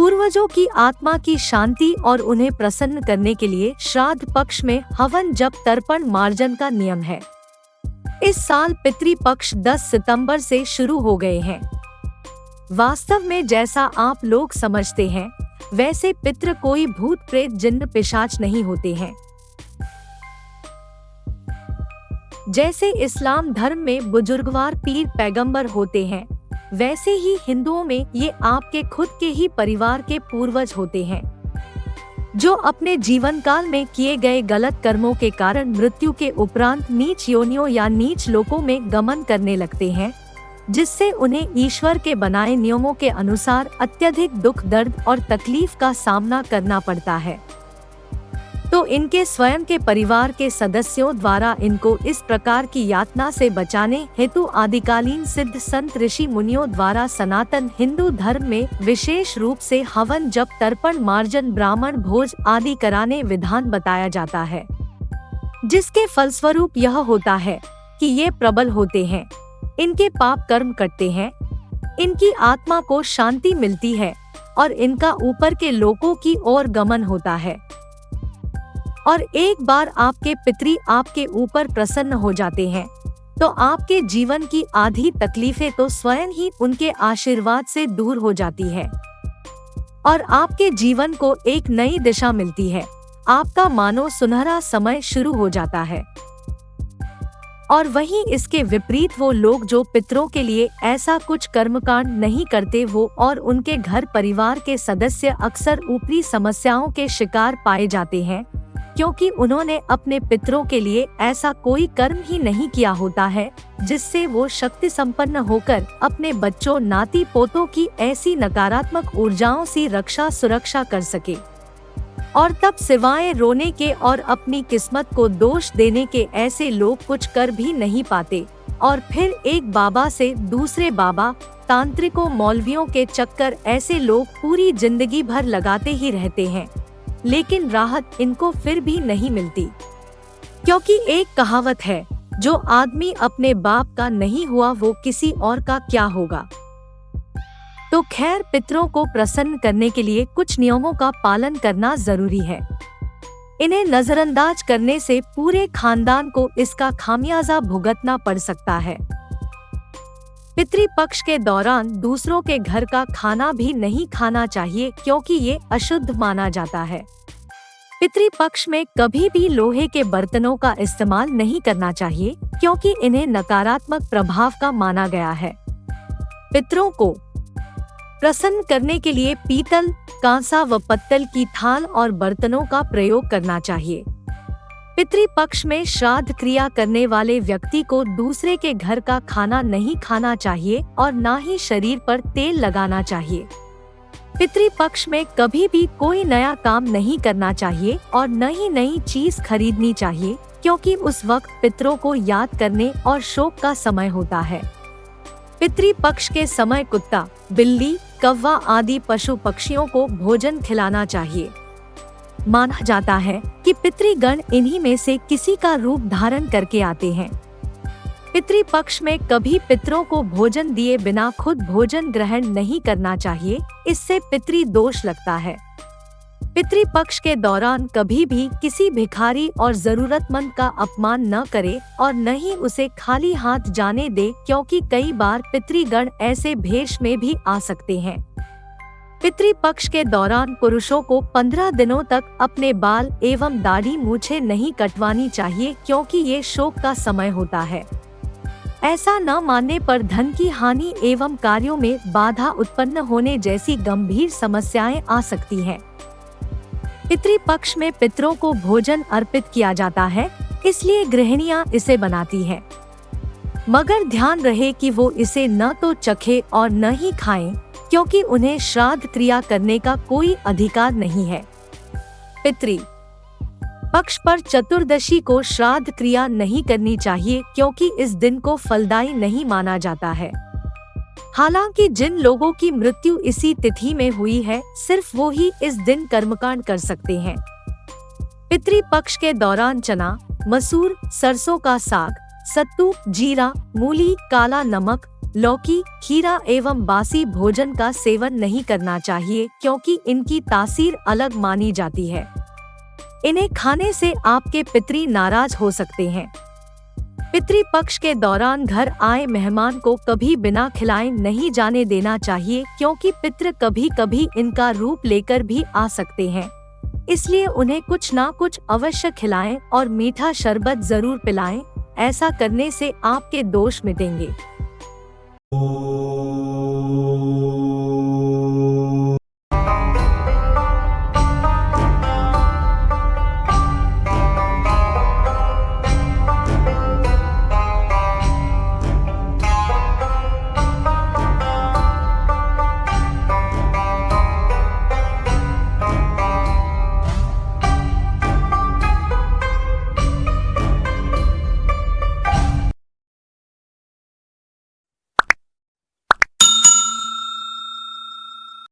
पूर्वजों की आत्मा की शांति और उन्हें प्रसन्न करने के लिए श्राद्ध पक्ष में हवन, जप, तर्पण, मार्जन का नियम है। इस साल पितृपक्ष 10 सितंबर से शुरू हो गए हैं। वास्तव में जैसा आप लोग समझते हैं वैसे पितृ कोई भूत, प्रेत, जिन्न, पिशाच नहीं होते हैं। जैसे इस्लाम धर्म में बुजुर्गवार पीर पैगंबर होते हैं, वैसे ही हिंदुओं में ये आपके खुद के ही परिवार के पूर्वज होते हैं, जो अपने जीवन काल में किए गए गलत कर्मों के कारण मृत्यु के उपरांत नीच योनियों या नीच लोकों में गमन करने लगते हैं, जिससे उन्हें ईश्वर के बनाए नियमों के अनुसार अत्यधिक दुख, दर्द और तकलीफ का सामना करना पड़ता है। तो इनके स्वयं के परिवार के सदस्यों द्वारा इनको इस प्रकार की यातना से बचाने हेतु आदिकालीन सिद्ध संत ऋषि मुनियों द्वारा सनातन हिंदू धर्म में विशेष रूप से हवन, जप, तर्पण, मार्जन, ब्राह्मण भोज आदि कराने विधान बताया जाता है, जिसके फलस्वरूप यह होता है कि ये प्रबल होते हैं, इनके पाप कर्म कटते हैं, इनकी आत्मा को शांति मिलती है और इनका ऊपर के लोकों की ओर गमन होता है। और एक बार आपके पितृ आपके ऊपर प्रसन्न हो जाते हैं तो आपके जीवन की आधी तकलीफें तो स्वयं ही उनके आशीर्वाद से दूर हो जाती है और आपके जीवन को एक नई दिशा मिलती है। आपका मानो सुनहरा समय शुरू हो जाता है। और वहीं इसके विपरीत वो लोग जो पितरों के लिए ऐसा कुछ कर्मकांड नहीं करते, वो और उनके घर परिवार के सदस्य अक्सर ऊपरी समस्याओं के शिकार पाए जाते हैं, क्योंकि उन्होंने अपने पितरों के लिए ऐसा कोई कर्म ही नहीं किया होता है जिससे वो शक्ति संपन्न होकर अपने बच्चों, नाती पोतों की ऐसी नकारात्मक ऊर्जाओं से रक्षा सुरक्षा कर सके। और तब सिवाय रोने के और अपनी किस्मत को दोष देने के ऐसे लोग कुछ कर भी नहीं पाते और फिर एक बाबा से दूसरे बाबा, तांत्रिकों, मौलवियों के चक्कर ऐसे लोग पूरी जिंदगी भर लगाते ही रहते हैं, लेकिन राहत इनको फिर भी नहीं मिलती। क्योंकि एक कहावत है, जो आदमी अपने बाप का नहीं हुआ वो किसी और का क्या होगा। तो खैर, पितरों को प्रसन्न करने के लिए कुछ नियमों का पालन करना जरूरी है। इन्हें नजरअंदाज करने से पूरे खानदान को इसका खामियाजा भुगतना पड़ सकता है। पितृपक्ष के दौरान दूसरों के घर का खाना भी नहीं खाना चाहिए, क्योंकि ये अशुद्ध माना जाता है। पितृपक्ष में कभी भी लोहे के बर्तनों का इस्तेमाल नहीं करना चाहिए, क्योंकि इन्हें नकारात्मक प्रभाव का माना गया है। पितरों को प्रसन्न करने के लिए पीतल, कांसा व पत्तल की थाल और बर्तनों का प्रयोग करना चाहिए। पितृपक्ष में श्राद्ध क्रिया करने वाले व्यक्ति को दूसरे के घर का खाना नहीं खाना चाहिए और न ही शरीर पर तेल लगाना चाहिए। पितृपक्ष में कभी भी कोई नया काम नहीं करना चाहिए और न ही नई चीज खरीदनी चाहिए, क्योंकि उस वक्त पितरों को याद करने और शोक का समय होता है। पितृपक्ष के समय कुत्ता, बिल्ली, कौवा आदि पशु पक्षियों को भोजन खिलाना चाहिए। माना जाता है कि पितृगण इन्हीं में से किसी का रूप धारण करके आते हैं। पितृपक्ष में कभी पितरों को भोजन दिए बिना खुद भोजन ग्रहण नहीं करना चाहिए, इससे पितृदोष लगता है। पितृपक्ष के दौरान कभी भी किसी भिखारी और जरूरतमंद का अपमान न करे और न ही उसे खाली हाथ जाने दे, क्योंकि कई बार पितृगण ऐसे भेष में भी आ सकते हैं। पितृपक्ष के दौरान पुरुषों को 15 दिनों तक अपने बाल एवं दाढ़ी मूछें नहीं कटवानी चाहिए, क्योंकि ये शोक का समय होता है। ऐसा न मानने पर धन की हानि एवं कार्यों में बाधा उत्पन्न होने जैसी गंभीर समस्याएं आ सकती हैं। पितृपक्ष में पितरों को भोजन अर्पित किया जाता है, इसलिए गृहिणियां इसे बनाती हैं। मगर ध्यान रहे कि वो इसे न तो चखे और न ही खाएं, क्योंकि उन्हें श्राद्ध क्रिया करने का कोई अधिकार नहीं है। पितृ पक्ष पर चतुर्दशी को श्राद्ध क्रिया नहीं करनी चाहिए, क्योंकि इस दिन को फलदायी नहीं माना जाता है। हालांकि जिन लोगों की मृत्यु इसी तिथि में हुई है, सिर्फ वो ही इस दिन कर्मकांड कर सकते हैं। पितृपक्ष के दौरान चना, मसूर, सरसों का साग, सत्तू, जीरा, मूली, काला नमक, लौकी, खीरा एवं बासी भोजन का सेवन नहीं करना चाहिए क्योंकि इनकी तासीर अलग मानी जाती है। इन्हें खाने से आपके पितरी नाराज हो सकते हैं। पितृ पक्ष के दौरान घर आए मेहमान को कभी बिना खिलाए नहीं जाने देना चाहिए क्योंकि पितृ कभी कभी इनका रूप लेकर भी आ सकते हैं। इसलिए उन्हें कुछ ना कुछ अवश्य खिलाएं और मीठा शरबत जरूर पिलाएं। ऐसा करने से आपके दोष मिटेंगे।